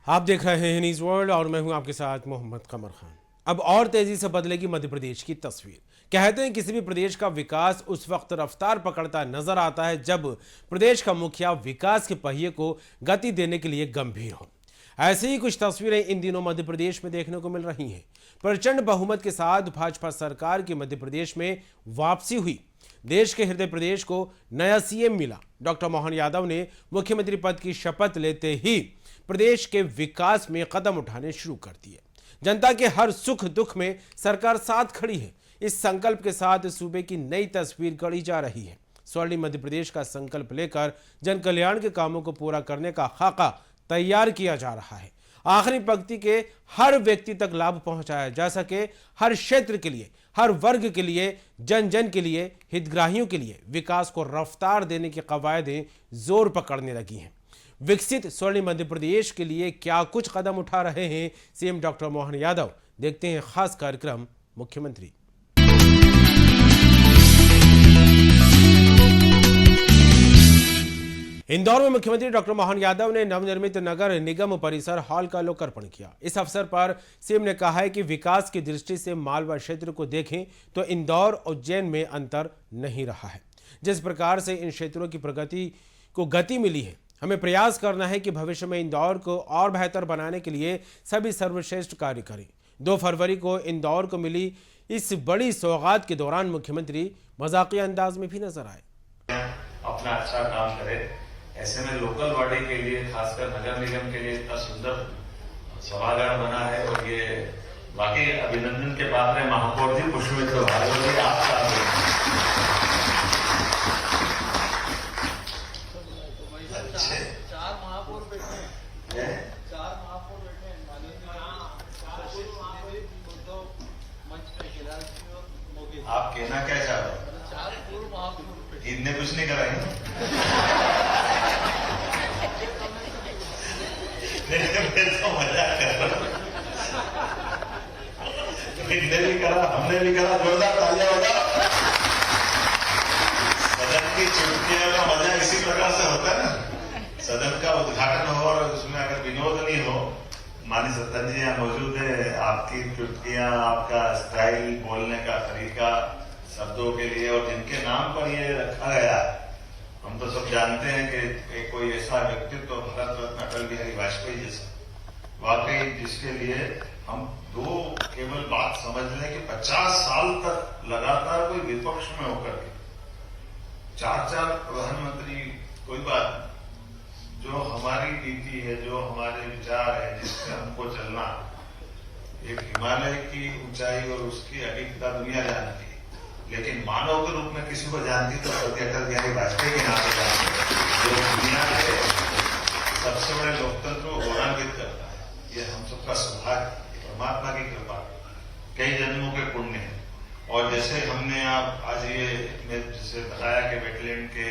आप देख रहे हैं न्यूज़ वर्ल्ड और मैं हूं आपके साथ मोहम्मद कमर खान। अब और तेजी से बदलेगी मध्य प्रदेश की तस्वीर। कहते हैं किसी भी प्रदेश का विकास उस वक्त रफ्तार पकड़ता नजर आता है जब प्रदेश का मुखिया विकास के पहिए को गति देने के लिए गंभीर हो। ऐसी ही कुछ तस्वीरें इन दिनों मध्य प्रदेश में देखने को मिल रही हैं। प्रचंड बहुमत के साथ भाजपा सरकार की मध्य प्रदेश में वापसी हुई। देश के हृदय प्रदेश को नया सीएम मिला। डॉक्टर मोहन यादव ने मुख्यमंत्री पद की शपथ लेते ही प्रदेश के विकास में कदम उठाने शुरू कर दिए। जनता के हर सुख दुख में सरकार साथ खड़ी है। इस संकल्प के साथ सूबे की नई तस्वीर गढ़ी जा रही है। स्वर्णिम मध्य प्रदेश का संकल्प लेकर जन कल्याण के कामों को पूरा करने का खाका तैयार किया जा रहा है। आखिरी पंक्ति के हर व्यक्ति तक लाभ पहुंचाया जा सके, हर क्षेत्र के लिए, हर वर्ग के लिए, जन जन के लिए, हितग्राहियों के लिए विकास को रफ्तार देने की कवायदें जोर पकड़ने लगी हैं। विकसित स्वर्णिम मध्य प्रदेश के लिए क्या कुछ कदम उठा रहे हैं सीएम डॉक्टर मोहन यादव, देखते हैं खास कार्यक्रम मुख्यमंत्री। इंदौर में मुख्यमंत्री डॉक्टर मोहन यादव ने नवनिर्मित नगर निगम परिसर हॉल का लोकार्पण किया। इस अवसर पर सीएम ने कहा है कि विकास की दृष्टि से मालवा क्षेत्र को देखें तो इंदौर और उज्जैन में अंतर नहीं रहा है। जिस प्रकार से इन क्षेत्रों की प्रगति को गति मिली है, हमें प्रयास करना है कि भविष्य में इंदौर को और बेहतर बनाने के लिए सभी सर्वश्रेष्ठ कार्य करें। 2 फरवरी को इंदौर को मिली इस बड़ी सौगात के दौरान मुख्यमंत्री मजाकिया अंदाज में भी नजर आए। अपना अच्छा काम करे, ऐसे में लोकल बॉडी के लिए, खासकर नगर निगम के लिए इतना सुंदर सभागार बना है और ये बाकी अभिनंदन के पात्र है महापौर जी, पुष्पमित्र भार्गव जी, आपका चार महापौर बैठे हैं, 4 महापौर बैठे हैं, आप कहना क्या चाह रहे हो? 4 पूर्व महापौर इनने कुछ नहीं करा है। तो मजाक कर रहा हूं। इनने भी करा, हमने भी करा, जोरदार तालियां होगा। सदन की चुटकियों का मजा इसी प्रकार से होता है ना। सदन का उद्घाटन हो और उसमें अगर विनोद नहीं हो, माननीय सत्ता जी यहाँ मौजूद है, आपकी चुटकियां, आपका स्टाइल, बोलने का तरीका शब्दों के लिए और जिनके नाम पर ये रखा गया, हम तो सब जानते हैं कि कोई ऐसा व्यक्तित्व भारत रत्न अटल बिहारी वाजपेयी जैसा, वाकई जिसके लिए हम केवल बात समझ लें कि 50 साल तक लगातार कोई विपक्ष में होकर के 4 प्रधानमंत्री, कोई बात, जो हमारी नीति है, जो हमारे विचार है, जिससे हमको चलना, एक हिमालय की ऊंचाई और उसकी अडिगता दुनिया जानती है, लेकिन मानव के रूप में किसी को जानती तो अटल बिहारी वाजपेयी के नाम से जानती है, जो दुनिया के सबसे बड़े लोकतंत्र को गौरवान्वित करता है। ये हम सबका सौभाग्य, परमात्मा की कृपा, कई जन्मों के पुण्य है। और जैसे हमने आज ये जैसे बताया कि वेटलैंड के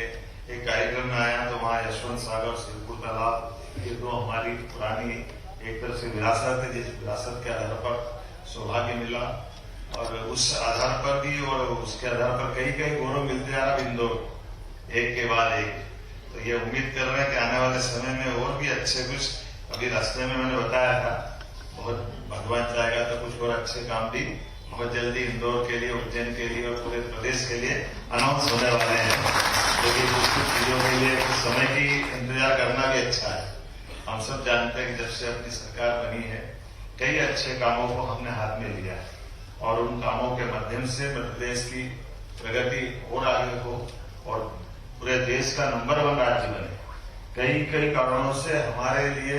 एक कार्यक्रम में आया तो वहाँ यशवंत सागर, सिरपुर तालाब, ये 2 हमारी पुरानी एक तरह से विरासत है, जिस विरासत के आधार पर सौभाग्य मिला और उस आधार पर भी और उसके आधार पर कई गौरव मिलते जा रहा इंदौर एक के बाद एक। तो ये उम्मीद कर रहे हैं कि आने वाले समय में और भी अच्छे कुछ, अभी रास्ते में मैंने बताया था, बहुत भगवान चाहेगा तो कुछ और अच्छे काम भी बहुत जल्दी इंदौर के लिए, उज्जैन के लिए और पूरे प्रदेश के लिए अनाउंस होने वाले हैं। क्योंकि कुछ चीजों के लिए कुछ समय की इंतजार करना भी अच्छा है। हम सब जानते हैं कि जब से अपनी सरकार बनी है, कई अच्छे कामों को हमने हाथ में लिया है और उन कामों के माध्यम से मध्य प्रदेश की प्रगति और आगे हो और पूरे देश का नंबर 1 राज्य बने। कई कारणों से हमारे लिए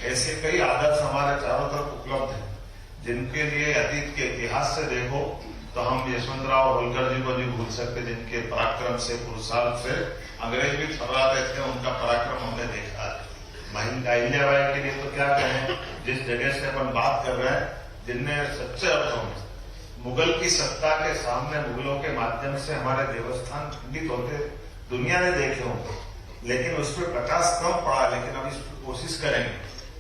ऐसे कई आदर्श हमारे चारों तरफ उपलब्ध हैं, जिनके लिए अतीत के इतिहास से देखो तो हम यशवंतराव होलकर जी को नहीं भूल सकते, जिनके पराक्रम से, पुरुषार्थ से अंग्रेज भी थर्राते थे, उनका पराक्रम हमने देखा है। अहिल्याबाई के लिए तो क्या कहें, जिस जगह से अपन बात कर रहे हैं, जिनने सच्चे अर्थों में मुगल की सत्ता के सामने, मुगलों के माध्यम से हमारे देवस्थान खंडित होते दुनिया ने देखे होंगे, लेकिन उस पर प्रकाश कम पड़ा, लेकिन अब इस कोशिश करेंगे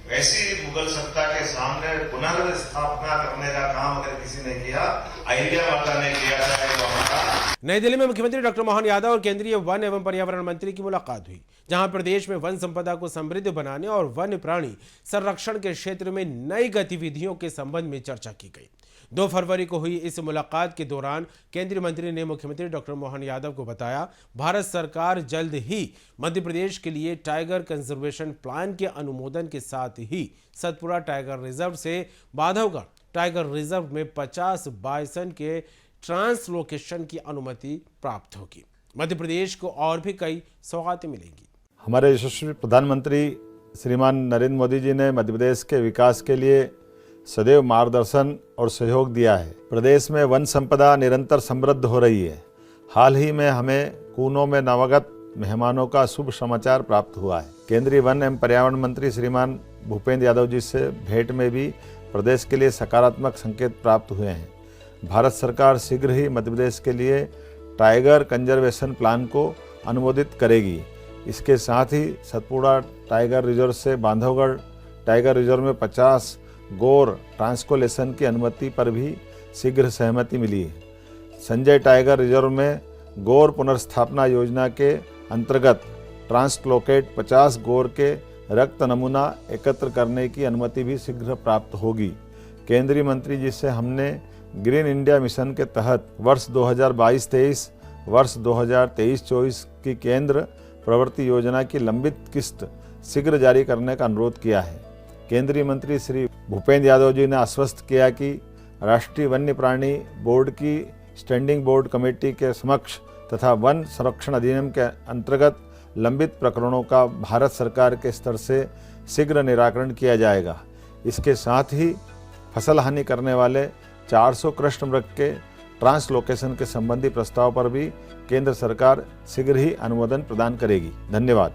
ऐसी मुगल सत्ता के सामने पुनर्स्थापना करने का काम अगर किसी ने किया, अहिल्या माता ने किया, चाहे तो हमारा नई दिल्ली में मुख्यमंत्री डॉक्टर मोहन यादव और केंद्रीय वन एवं पर्यावरण मंत्री की मुलाकात हुई, जहां प्रदेश में वन संपदा को समृद्ध बनाने और वन्य प्राणी संरक्षण के क्षेत्र में नई गतिविधियों के संबंध में चर्चा की गई। 2 फरवरी को हुई इस मुलाकात के दौरान केंद्रीय मंत्री ने मुख्यमंत्री डॉक्टर मोहन यादव को बताया, भारत सरकार जल्द ही मध्य प्रदेश के लिए टाइगर कंजर्वेशन प्लान के अनुमोदन के साथ ही सतपुड़ा टाइगर रिजर्व से बांधवगढ़ टाइगर रिजर्व में 50 बाइसन के ट्रांसलोकेशन की अनुमति प्राप्त होगी। मध्य प्रदेश को और भी कई सौगातें मिलेंगी। हमारे यशस्वी प्रधानमंत्री श्रीमान नरेंद्र मोदी जी ने मध्य प्रदेश के विकास के लिए सदैव मार्गदर्शन और सहयोग दिया है। प्रदेश में वन संपदा निरंतर समृद्ध हो रही है। हाल ही में हमें कूनों में नवागत मेहमानों का शुभ समाचार प्राप्त हुआ है। केंद्रीय वन एवं पर्यावरण मंत्री श्रीमान भूपेंद्र यादव जी से भेंट में भी प्रदेश के लिए सकारात्मक संकेत प्राप्त हुए हैं। भारत सरकार शीघ्र ही मध्य प्रदेश के लिए टाइगर कंजर्वेशन प्लान को अनुमोदित करेगी। इसके साथ ही सतपुड़ा टाइगर रिजर्व से बांधवगढ़ टाइगर रिजर्व में 50 गौर ट्रांसकोलेशन की अनुमति पर भी शीघ्र सहमति मिली है। संजय टाइगर रिजर्व में गौर पुनर्स्थापना योजना के अंतर्गत ट्रांसलोकेट 50 गौर के रक्त नमूना एकत्र करने की अनुमति भी शीघ्र प्राप्त होगी। केंद्रीय मंत्री जी से हमने ग्रीन इंडिया मिशन के तहत वर्ष 2022-23, वर्ष 2023-24 की केंद्र प्रवृत्ति योजना की लंबित किस्त शीघ्र जारी करने का अनुरोध किया है। केंद्रीय मंत्री श्री भूपेंद्र यादव जी ने आश्वस्त किया कि राष्ट्रीय वन्य प्राणी बोर्ड की स्टैंडिंग बोर्ड कमेटी के समक्ष तथा वन संरक्षण अधिनियम के अंतर्गत लंबित प्रकरणों का भारत सरकार के स्तर से शीघ्र निराकरण किया जाएगा। इसके साथ ही फसल हानि करने वाले 400 कृष्णमृग के ट्रांसलोकेशन के संबंधी प्रस्ताव पर भी केंद्र सरकार शीघ्र ही अनुमोदन प्रदान करेगी। धन्यवाद।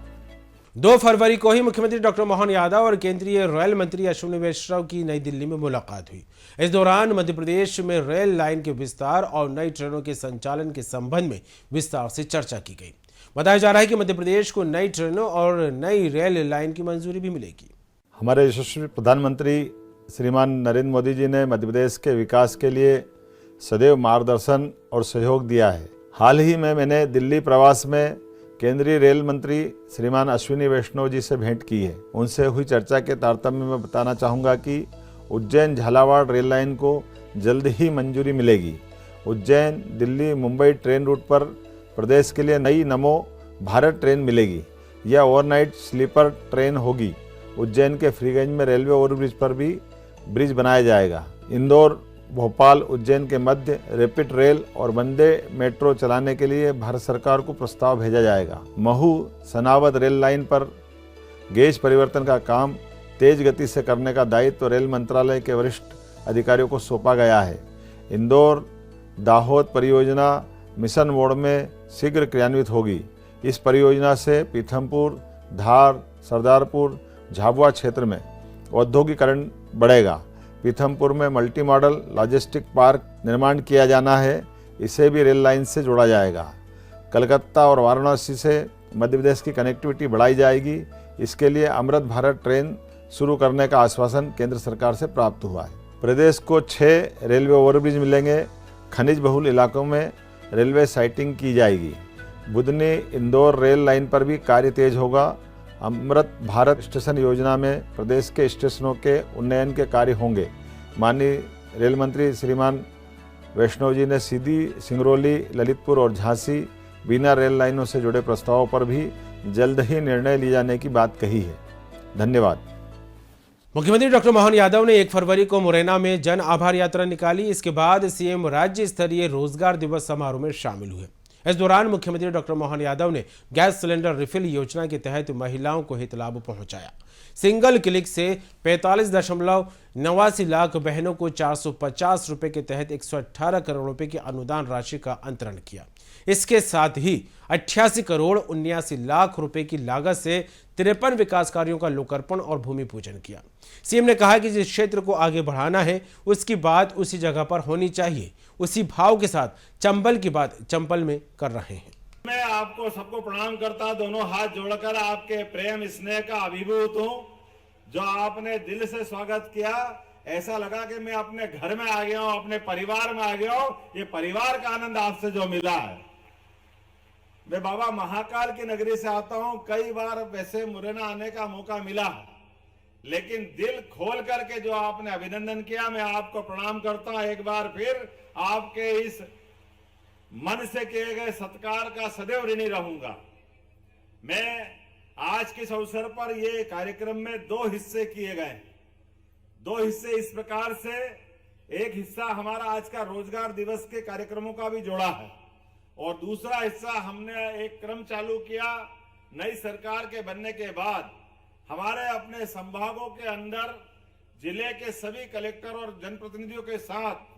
2 फरवरी को ही मुख्यमंत्री डॉक्टर मोहन यादव और केंद्रीय रेल मंत्री अश्विनी वैष्णव की नई दिल्ली में मुलाकात हुई। इस दौरान मध्य प्रदेश में रेल लाइन के विस्तार और नई ट्रेनों के संचालन के संबंध में विस्तार से चर्चा की गई। बताया जा रहा है कि मध्य प्रदेश को नई ट्रेनों और नई रेल लाइन की मंजूरी भी मिलेगी। हमारे यशस्वी प्रधानमंत्री श्रीमान नरेंद्र मोदी जी ने मध्य प्रदेश के विकास के लिए सदैव मार्गदर्शन और सहयोग दिया है। हाल ही में मैंने दिल्ली प्रवास में केंद्रीय रेल मंत्री श्रीमान अश्विनी वैष्णव जी से भेंट की है। उनसे हुई चर्चा के तारतम्य में बताना चाहूँगा कि उज्जैन झालावाड़ रेल लाइन को जल्द ही मंजूरी मिलेगी। उज्जैन दिल्ली मुंबई ट्रेन रूट पर प्रदेश के लिए नई नमो भारत ट्रेन मिलेगी। यह ओवरनाइट स्लीपर ट्रेन होगी। उज्जैन के फ्रीगंज में रेलवे ओवरब्रिज पर भी ब्रिज बनाया जाएगा। इंदौर भोपाल उज्जैन के मध्य रैपिड रेल और वंदे मेट्रो चलाने के लिए भारत सरकार को प्रस्ताव भेजा जाएगा। महू सनावद रेल लाइन पर गेज परिवर्तन का काम तेज गति से करने का दायित्व रेल मंत्रालय के वरिष्ठ अधिकारियों को सौंपा गया है। इंदौर दाहोद परियोजना मिशन मोड में शीघ्र क्रियान्वित होगी। इस परियोजना से पीथमपुर, धार, सरदारपुर, झाबुआ क्षेत्र में औद्योगिकरण बढ़ेगा। पीथमपुर में मल्टी मॉडल लॉजिस्टिक पार्क निर्माण किया जाना है। इसे भी रेल लाइन से जोड़ा जाएगा। कलकत्ता और वाराणसी से मध्य प्रदेश की कनेक्टिविटी बढ़ाई जाएगी। इसके लिए अमृत भारत ट्रेन शुरू करने का आश्वासन केंद्र सरकार से प्राप्त हुआ है। प्रदेश को 6 रेलवे ओवरब्रिज मिलेंगे। खनिज बहुल इलाकों में रेलवे साइटिंग की जाएगी। बुधनी इंदौर रेल लाइन पर भी कार्य तेज होगा। अमृत भारत स्टेशन योजना में प्रदेश के स्टेशनों के उन्नयन के कार्य होंगे। माननीय रेल मंत्री श्रीमान वैष्णव जी ने सीधी, सिंगरौली, ललितपुर और झांसी बिना रेल लाइनों से जुड़े प्रस्तावों पर भी जल्द ही निर्णय लिए जाने की बात कही है। धन्यवाद। मुख्यमंत्री डॉक्टर मोहन यादव ने 1 फरवरी को मुरैना में जन आभार यात्रा निकाली। इसके बाद सीएम राज्य स्तरीय रोजगार दिवस समारोह में शामिल हुए। इस दौरान मुख्यमंत्री डॉक्टर मोहन यादव ने गैस सिलेंडर रिफिल योजना के तहत महिलाओं को हित लाभ पहुंचाया। सिंगल क्लिक से 45.89 लाख बहनों को 450 रुपए के तहत 118 करोड़ रुपए की अनुदान राशि का अंतरण किया। इसके साथ ही 88 करोड़ 79 लाख रुपए की लागत से 53 विकास कार्यों का लोकार्पण और भूमि पूजन किया। सीएम ने कहा कि जिस क्षेत्र को आगे बढ़ाना है उसकी बात उसी जगह पर होनी चाहिए। उसी भाव के साथ चंबल की बात चंबल में कर रहे हैं। मैं आपको सबको प्रणाम करता, दोनों हाथ जोड़कर आपके प्रेम स्नेह का अभिभूत हूँ। जो आपने दिल से स्वागत किया, ऐसा लगा कि मैं अपने घर में आ गया हूं, अपने परिवार में आ गया हूं। ये परिवार का आनंद आपसे जो मिला है। मैं बाबा महाकाल की नगरी से आता हूं, कई बार वैसे मुरैना आने का मौका मिला, लेकिन दिल खोल करके जो आपने अभिनंदन किया, मैं आपको प्रणाम करता हूं। एक बार फिर आपके इस मन से किए गए सत्कार का सदैव ऋणी रहूंगा। मैं आज के इस अवसर पर ये कार्यक्रम में 2 हिस्से किए गए। 2 हिस्से इस प्रकार से, एक हिस्सा हमारा आज का रोजगार दिवस के कार्यक्रमों का भी जोड़ा है, और दूसरा हिस्सा हमने एक क्रम चालू किया। नई सरकार के बनने के बाद हमारे अपने संभागों के अंदर जिले के सभी कलेक्टर और जनप्रतिनिधियों के साथ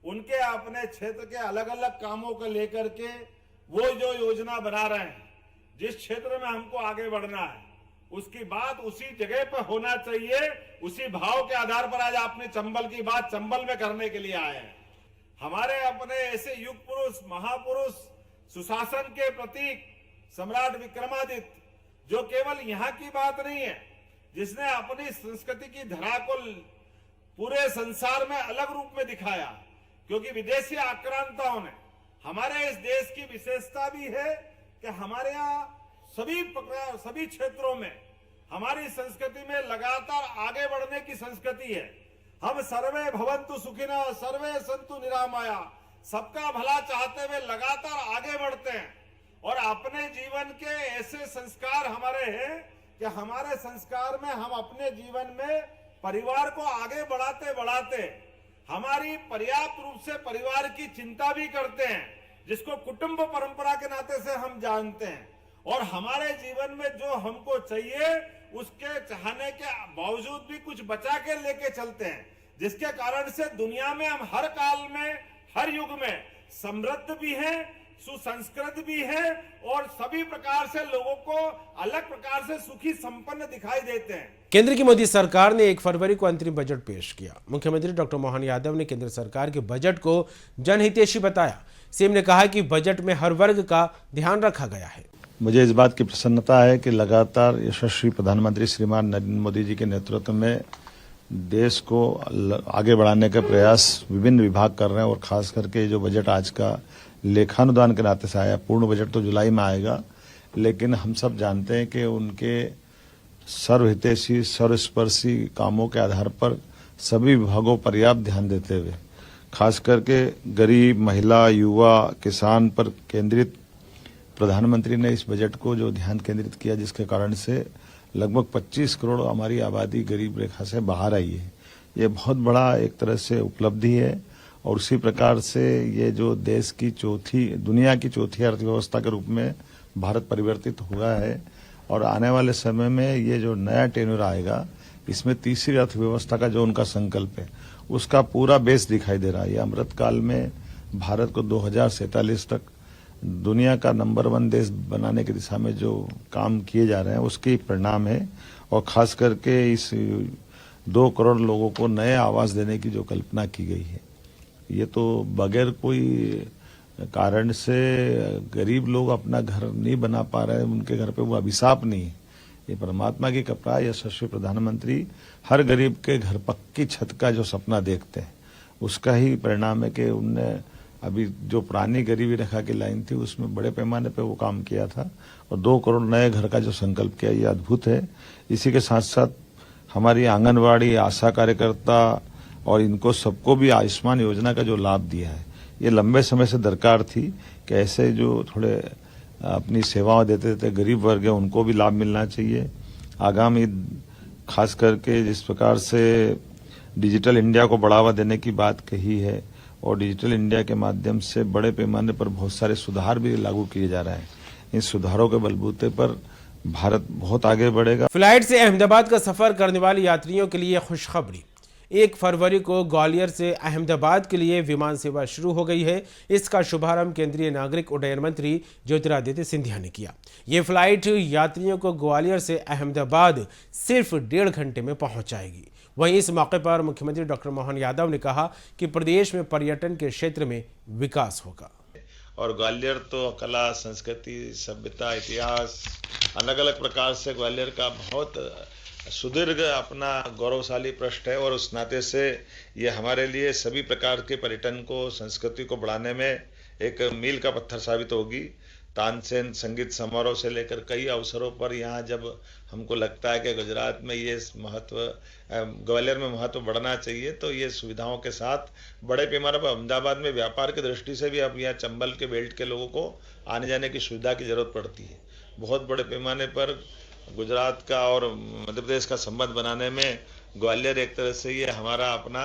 उनके अपने क्षेत्र के अलग अलग कामों को लेकर के वो जो योजना बना रहे हैं, जिस क्षेत्र में हमको आगे बढ़ना है, उसकी बात उसी जगह पर होना चाहिए। उसी भाव के आधार पर आज आपने चंबल की बात चंबल में करने के लिए आए हैं। हमारे अपने ऐसे युग पुरुष, महापुरुष, सुशासन के प्रतीक सम्राट विक्रमादित्य, जो केवल यहाँ की बात नहीं है, जिसने अपनी संस्कृति की धरा को पूरे संसार में अलग रूप में दिखाया, क्योंकि विदेशी आक्रांताओं ने हमारे इस देश की विशेषता भी है कि हमारे यहाँ सभी क्षेत्रों में हमारी संस्कृति में लगातार आगे बढ़ने की संस्कृति है। हम सर्वे भवन्तु सुखिनः, सर्वे सन्तु निरामया, सबका भला चाहते हुए लगातार आगे बढ़ते हैं। और अपने जीवन के ऐसे संस्कार हमारे हैं कि हमारे संस्कार में हम अपने जीवन में परिवार को आगे बढ़ाते बढ़ाते हमारी पर्याप्त रूप से परिवार की चिंता भी करते हैं, जिसको कुटुंब परंपरा के नाते से हम जानते हैं। और हमारे जीवन में जो हमको चाहिए, उसके चाहने के बावजूद भी कुछ बचा के लेके चलते हैं, जिसके कारण से दुनिया में हम हर काल में, हर युग में समृद्ध भी हैं, सुसंस्कृत भी है, और सभी प्रकार से लोगों को अलग प्रकार से सुखी संपन्न दिखाई देते हैं। केंद्र की मोदी सरकार ने 1 फरवरी को अंतरिम बजट पेश किया। मुख्यमंत्री डॉक्टर मोहन यादव ने केंद्र सरकार के बजट को जनहितैषी बताया। सीएम ने कहा कि बजट में हर वर्ग का ध्यान रखा गया है। मुझे इस बात की प्रसन्नता है कि लगातार यशस्वी प्रधानमंत्री श्रीमान नरेंद्र मोदी जी के नेतृत्व में देश को आगे बढ़ाने का प्रयास विभिन्न विभाग कर रहे हैं, और खास करके जो बजट आज का लेखानुदान के नाते से आया, पूर्ण बजट तो जुलाई में आएगा, लेकिन हम सब जानते हैं कि उनके सर्वहितैषी, सर्वस्पर्शी कामों के आधार पर सभी विभागों पर पर्याप्त ध्यान देते हुए खास करके गरीब, महिला, युवा, किसान पर केंद्रित प्रधानमंत्री ने इस बजट को जो ध्यान केंद्रित किया, जिसके कारण से लगभग 25 करोड़ हमारी आबादी गरीब रेखा से बाहर आई है। ये बहुत बड़ा एक तरह से उपलब्धि है, और उसी प्रकार से ये जो देश की दुनिया की चौथी अर्थव्यवस्था के रूप में भारत परिवर्तित हुआ है, और आने वाले समय में ये जो नया टेन्योर आएगा, इसमें तीसरी अर्थव्यवस्था का जो उनका संकल्प है, उसका पूरा बेस दिखाई दे रहा है। ये अमृतकाल में भारत को 2047 तक दुनिया का नंबर 1 देश बनाने की दिशा में जो काम किए जा रहे हैं, उसके परिणाम है। और खास करके इस 2 करोड़ लोगों को नए आवास देने की जो कल्पना की गई है, ये तो बगैर कोई कारण से गरीब लोग अपना घर नहीं बना पा रहे हैं, उनके घर पे वो अभिशाप नहीं है, ये परमात्मा की कृपा है। यशस्वी प्रधानमंत्री हर गरीब के घर पक्की छत का जो सपना देखते हैं, उसका ही परिणाम है कि उनने अभी जो पुरानी गरीबी रेखा की लाइन थी, उसमें बड़े पैमाने पे वो काम किया था, और 2 करोड़ नए घर का जो संकल्प किया, ये अद्भुत है। इसी के साथ साथ हमारी आंगनवाड़ी, आशा कार्यकर्ता और इनको सबको भी आयुष्मान योजना का जो लाभ दिया है, ये लंबे समय से दरकार थी कि ऐसे जो थोड़े अपनी सेवाएं देते थे गरीब वर्ग है, उनको भी लाभ मिलना चाहिए। आगामी खास करके जिस प्रकार से डिजिटल इंडिया को बढ़ावा देने की बात कही है, और डिजिटल इंडिया के माध्यम से बड़े पैमाने पर बहुत सारे सुधार भी लागू किए जा रहे हैं। इन सुधारों के बलबूते पर भारत बहुत आगे बढ़ेगा। फ्लाइट से अहमदाबाद का सफर करने वाले यात्रियों के लिए खुशखबरी। 1 फरवरी को ग्वालियर से अहमदाबाद के लिए विमान सेवा शुरू हो गई है। इसका शुभारंभ केंद्रीय नागरिक उड्डयन मंत्री ज्योतिरादित्य सिंधिया ने किया। ये फ्लाइट यात्रियों को ग्वालियर से अहमदाबाद सिर्फ 1.5 घंटे में पहुंचाएगी। वहीं इस मौके पर मुख्यमंत्री डॉक्टर मोहन यादव ने कहा कि प्रदेश में पर्यटन के क्षेत्र में विकास होगा। और ग्वालियर तो कला, संस्कृति, सभ्यता, इतिहास अलग अलग प्रकार से ग्वालियर का बहुत सुदीर्घ अपना गौरवशाली पृष्ठ है और उस नाते से ये हमारे लिए सभी प्रकार के पर्यटन को, संस्कृति को बढ़ाने में एक मील का पत्थर साबित होगी। तानसेन संगीत समारोह से लेकर कई अवसरों पर यहाँ जब हमको लगता है कि गुजरात में ये महत्व, ग्वालियर में महत्व बढ़ना चाहिए, तो ये सुविधाओं के साथ बड़े पैमाने पर अहमदाबाद में व्यापार की दृष्टि से भी अब यहाँ चंबल के बेल्ट के लोगों को आने जाने की सुविधा की जरूरत पड़ती है। बहुत बड़े पैमाने पर गुजरात का और मध्य प्रदेश का संबंध बनाने में ग्वालियर एक तरह से ये हमारा अपना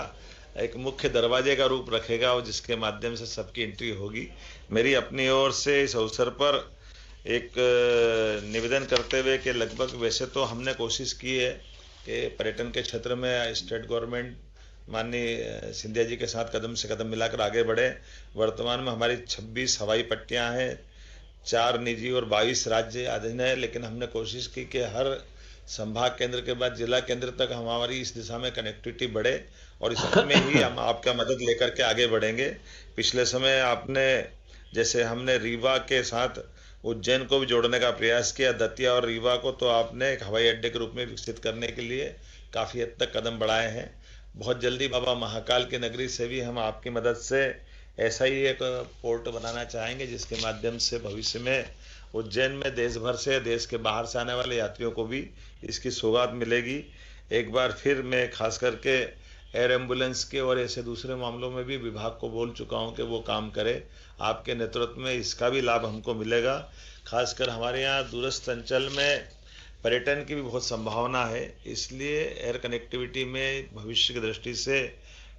एक मुख्य दरवाजे का रूप रखेगा और जिसके माध्यम से सबकी एंट्री होगी। मेरी अपनी ओर से इस अवसर पर एक निवेदन करते हुए कि लगभग वैसे तो हमने कोशिश की है कि पर्यटन के क्षेत्र में स्टेट गवर्नमेंट माननीय सिंधिया जी के साथ कदम से कदम मिलाकर आगे बढ़े। वर्तमान में हमारी 26 हवाई पट्टियां हैं, 4 निजी और 22 राज्य अधीन है, लेकिन हमने कोशिश की कि हर संभाग केंद्र के बाद जिला केंद्र तक हमारी इस दिशा में कनेक्टिविटी बढ़े और इसमें ही हम आपका मदद लेकर के आगे बढ़ेंगे। पिछले समय आपने जैसे हमने रीवा के साथ उज्जैन को भी जोड़ने का प्रयास किया, दतिया और रीवा को, तो आपने एक हवाई अड्डे के रूप में विकसित करने के लिए काफ़ी हद तक कदम बढ़ाए हैं। बहुत जल्दी बाबा महाकाल की नगरी से भी हम आपकी मदद से ऐसा ही एक पोर्ट बनाना चाहेंगे जिसके माध्यम से भविष्य में उज्जैन में देश भर से, देश के बाहर से आने वाले यात्रियों को भी इसकी सौगात मिलेगी। एक बार फिर मैं खास करके एयर एम्बुलेंस के और ऐसे दूसरे मामलों में भी विभाग को बोल चुका हूं कि वो काम करे। आपके नेतृत्व में इसका भी लाभ हमको मिलेगा। खासकर हमारे यहाँ दूरस्थ अंचल में पर्यटन की भी बहुत संभावना है, इसलिए एयर कनेक्टिविटी में भविष्य की दृष्टि से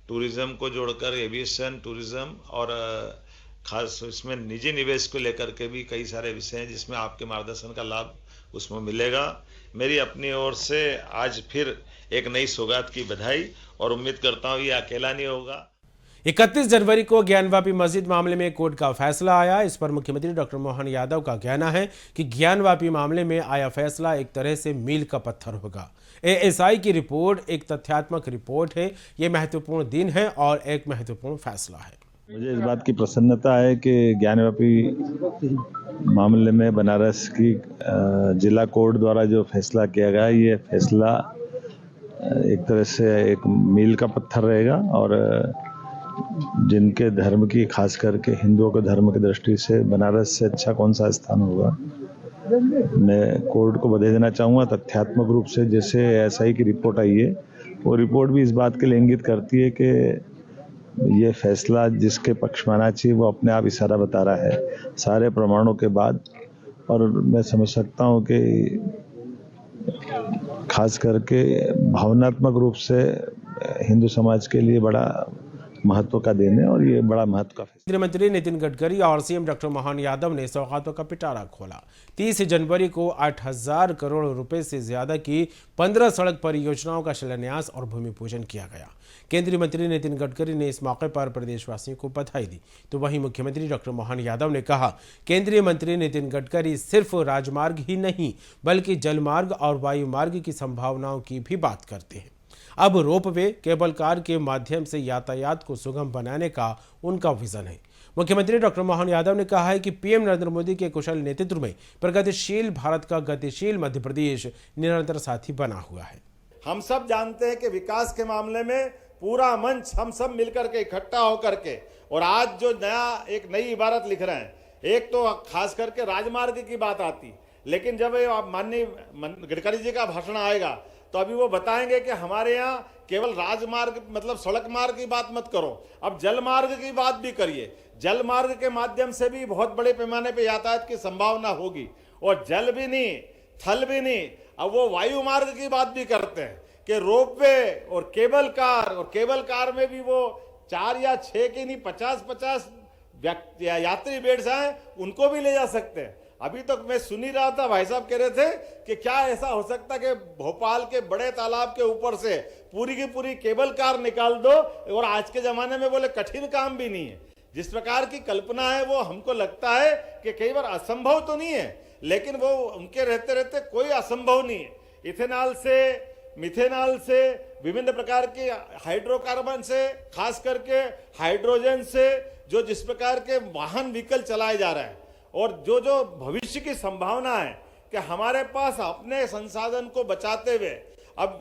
टूरिज्म को जोड़कर एविएशन टूरिज्म और खास इसमें निजी निवेश को लेकर के भी कई सारे विषय हैं जिसमें आपके मार्गदर्शन का लाभ उसमें मिलेगा। मेरी अपनी ओर से आज फिर एक नई सौगात की बधाई और उम्मीद करता हूँ ये अकेला नहीं होगा। 31 जनवरी को ज्ञानवापी मस्जिद मामले में कोर्ट का फैसला आया। इस पर मुख्यमंत्री डॉक्टर मोहन यादव का कहना है कि ज्ञानवापी मामले में आया फैसला एक तरह से मील का पत्थर होगा। एएसआई की रिपोर्ट एक तथ्यात्मक रिपोर्ट है। ये महत्वपूर्ण दिन है और एक महत्वपूर्ण फैसला है। मुझे इस बात की प्रसन्नता है कि ज्ञानवापी मामले में बनारस की जिला कोर्ट द्वारा जो फैसला किया गया, ये फैसला एक तरह से एक मील का पत्थर रहेगा और जिनके धर्म की, खास करके हिंदुओं के धर्म की दृष्टि से बनारस से अच्छा कौन सा स्थान होगा। मैं कोर्ट को बधाई देना चाहूँगा। तथ्यात्मक रूप से जैसे एएसआई की रिपोर्ट आई है, वो रिपोर्ट भी इस बात के लिए इंगित करती है कि ये फैसला जिसके पक्ष में आना चाहिए वो अपने आप इशारा बता रहा है सारे प्रमाणों के बाद। और मैं समझ सकता हूँ कि खास करके भावनात्मक रूप से हिंदू समाज के लिए बड़ा महत्व का दिन है और ये बड़ा महत्व का फैसला। केंद्रीय मंत्री नितिन गडकरी और सीएम डॉक्टर मोहन यादव ने सौगातों का पिटारा खोला। 30 जनवरी को 8,000 करोड़ रुपए से ज्यादा की 15 सड़क परियोजनाओं का शिलान्यास और भूमि पूजन किया गया। केंद्रीय मंत्री नितिन गडकरी ने इस मौके पर प्रदेशवासियों को बधाई दी, तो वहीं मुख्यमंत्री डॉक्टर मोहन यादव ने कहा, केंद्रीय मंत्री नितिन गडकरी सिर्फ राजमार्ग ही नहीं बल्कि जलमार्ग और वायुमार्ग की संभावनाओं की भी बात करते हैं। अब रोपवे, केबल कार के माध्यम से यातायात को सुगम बनाने का उनका विजन है। मुख्यमंत्री डॉक्टर मोहन यादव ने कहा है कि पीएम नरेंद्र मोदी के कुशल नेतृत्व में प्रगतिशील भारत का गतिशील मध्य प्रदेश निरंतर साथी बना हुआ है। हम सब जानते हैं कि विकास के मामले में पूरा मंच हम सब मिलकर के इकट्ठा होकर के, और आज जो एक नई इबारत लिख रहे हैं, एक तो खास करके राजमार्ग की बात आती, लेकिन जब माननीय गडकरी जी का भाषण आएगा तो अभी वो बताएंगे कि हमारे यहाँ केवल राजमार्ग मतलब सड़क मार्ग की बात मत करो, अब जल मार्ग की बात भी करिए। जल मार्ग के माध्यम से भी बहुत बड़े पैमाने पे यातायात की संभावना होगी, और जल भी नहीं, थल भी नहीं, अब वो वायु मार्ग की बात भी करते हैं कि रोपवे और केबल कार में भी वो 4 या 6 की नहीं 50-50 यात्री बेड्स हैं, उनको भी ले जा सकते हैं। अभी तक मैं सुन ही रहा था, भाई साहब कह रहे थे कि क्या ऐसा हो सकता है कि भोपाल के बड़े तालाब के ऊपर से पूरी की पूरी केबल कार निकाल दो, और आज के जमाने में बोले कठिन काम भी नहीं है। जिस प्रकार की कल्पना है वो हमको लगता है कि कई बार असंभव तो नहीं है, लेकिन वो उनके रहते रहते कोई असंभव नहीं है। इथेनॉल से, मिथेनॉल से, विभिन्न प्रकार के हाइड्रोकार्बन से, खास करके हाइड्रोजन से, जो जिस प्रकार के वाहन व्हीकल चलाए जा रहे हैं, और जो भविष्य की संभावना है कि हमारे पास अपने संसाधन को बचाते हुए अब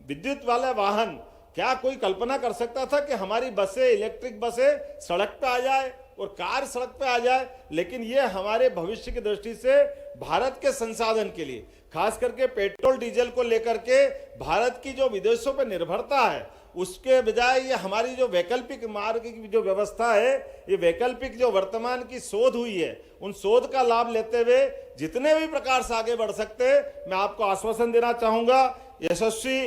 विद्युत वाले वाहन, क्या कोई कल्पना कर सकता था कि हमारी बसें, इलेक्ट्रिक बसें सड़क पे आ जाए और कार सड़क पे आ जाए? लेकिन ये हमारे भविष्य की दृष्टि से भारत के संसाधन के लिए, खास करके पेट्रोल डीजल को लेकर के भारत की जो विदेशों पर निर्भरता है, उसके बजाय ये हमारी जो वैकल्पिक मार्ग की जो व्यवस्था है, ये वैकल्पिक जो वर्तमान की शोध हुई है, उन शोध का लाभ लेते हुए जितने भी प्रकार से आगे बढ़ सकते हैं, मैं आपको आश्वासन देना चाहूंगा। यशस्वी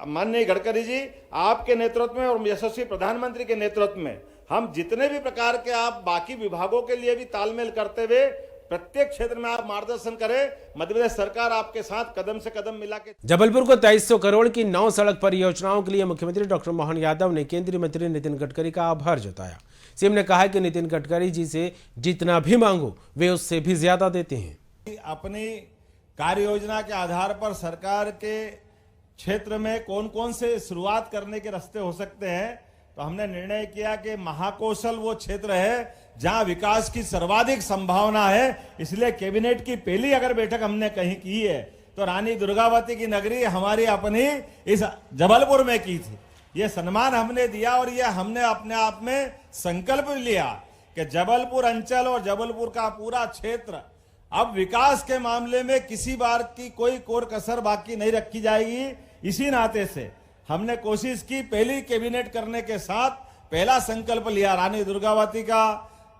माननीय गडकरी जी, आपके नेतृत्व में और यशस्वी प्रधानमंत्री के नेतृत्व में हम जितने भी प्रकार के आप बाकी विभागों के लिए भी तालमेल करते हुए प्रत्येक क्षेत्र में आप मार्गदर्शन करें। मध्य प्रदेश सरकार आपके साथ कदम से कदम मिला के जबलपुर को 2300 करोड़ की 9 सड़क परियोजनाओं के लिए मुख्यमंत्री डॉक्टर मोहन यादव ने केंद्रीय मंत्री नितिन गडकरी का आभार जताया। सीएम ने कहा कि नितिन गडकरी जी से जितना भी मांगो वे उससे भी ज्यादा देते हैं। अपनी कार्य योजना के आधार पर सरकार के क्षेत्र में कौन कौन से शुरुआत करने के रास्ते हो सकते हैं, तो हमने निर्णय किया कि महाकौशल वो क्षेत्र है जहां विकास की सर्वाधिक संभावना है। इसलिए कैबिनेट की पहली अगर बैठक हमने कहीं की है तो रानी दुर्गावती की नगरी हमारी अपनी इस जबलपुर में की थी। ये सम्मान हमने दिया और ये हमने अपने आप में संकल्प लिया कि जबलपुर अंचल और जबलपुर का पूरा क्षेत्र अब विकास के मामले में किसी बार की कोई कोर कसर बाकी नहीं रखी जाएगी। इसी नाते से हमने कोशिश की, पहली कैबिनेट करने के साथ पहला संकल्प लिया, रानी दुर्गावती का,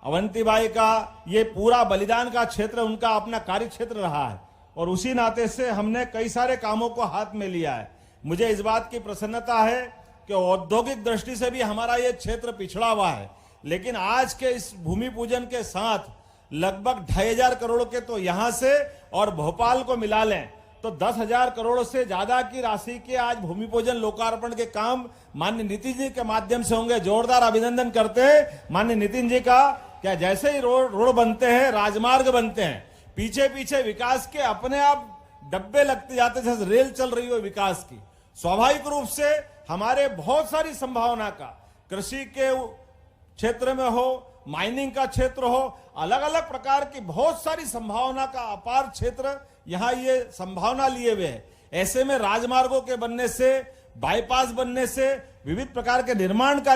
अवंतीबाई का, ये पूरा बलिदान का क्षेत्र उनका अपना कार्य क्षेत्र रहा है और उसी नाते से हमने कई सारे कामों को हाथ में लिया है। मुझे इस बात की प्रसन्नता है कि औद्योगिक दृष्टि से भी हमारा ये क्षेत्र पिछड़ा हुआ है, लेकिन आज के इस भूमि पूजन के साथ लगभग 2500 करोड़ के तो यहां से और भोपाल को मिला लें तो 10,000 करोड़ से ज्यादा की राशि के आज भूमि पूजन लोकार्पण के काम माननीय नितिन जी के माध्यम से होंगे। जोरदार अभिनंदन करते हैं माननीय नितिन जी का। क्या जैसे ही रोड बनते हैं, राजमार्ग बनते हैं, पीछे पीछे विकास के अपने आप डब्बे लगते जाते, जैसे रेल चल रही हो विकास की। स्वाभाविक रूप से हमारे बहुत सारी संभावना का, कृषि के क्षेत्र में हो, माइनिंग का क्षेत्र हो, अलग अलग प्रकार की बहुत सारी संभावना का अपार क्षेत्र यहां ये संभावना लिए हुए है। ऐसे में राजमार्गों के बनने से, बाईपास बनने से, विविध प्रकार के निर्माण कार्य